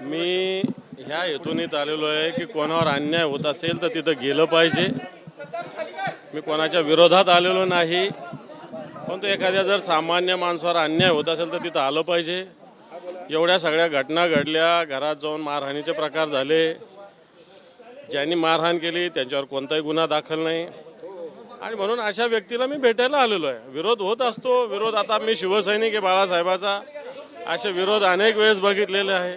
मी ह्या हेतून इथं आलेलो आहे की कोणावर अन्याय होत असेल तर तिथं गेलं पाहिजे. मी कोणाच्या विरोधात आलेलो नाही, परंतु एखाद्या जर सामान्य माणसावर अन्याय होत असेल तर तिथं आलं पाहिजे. एवढ्या सगळ्या घटना घडल्या, घरात जाऊन मारहाणीचे प्रकार झाले, ज्यांनी मारहाण केली त्यांच्यावर कोणताही गुन्हा दाखल नाही आणि म्हणून अशा व्यक्तीला मी भेटायला आलेलो आहे. विरोध होत असतो, विरोध आता मी शिवसैनिक आहे बाळासाहेबाचा, असे विरोध अनेक वेळेस बघितलेले आहे.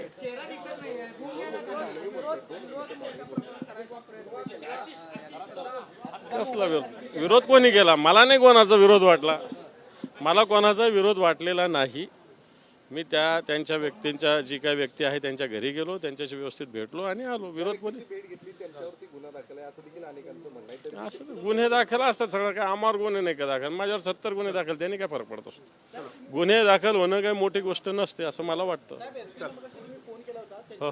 कसला विरोध कोणी केला? मला नाही कोणाचा विरोध वाटला, मला कोणाचा विरोध वाटलेला नाही. मी त्यांच्या व्यक्तींच्या जी काही व्यक्ती आहे त्यांच्या घरी गेलो, त्यांच्याशी व्यवस्थित भेटलो आणि आलो. विरोध कोणी असं गुन्हे दाखल असतात सगळं, काय आम्हावर गुन्हे नाही का दाखल? माझ्यावर 70 गुन्हे दाखल, त्यांनी काय फरक पडत असतो? गुन्हे दाखल होणं काही मोठी गोष्ट नसते असं मला वाटतं. हो,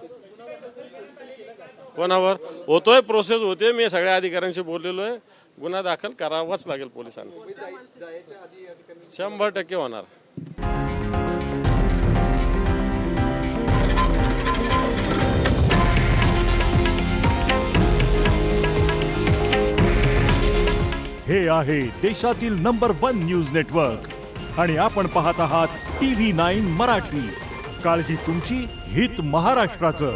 कोणावर होतोय? प्रोसेस होते, मी सगळ्या अधिकाऱ्यांशी बोललेलो आहे. गुन्हा दाखल करावाच लागेल पोलिसांना, 100% होणार. हे आहे देशातील नंबर 1 न्यूज नेटवर्क आणि आपण पाहत आहात TV9 मराठी. काळजी तुमची, हित महाराष्ट्राचं.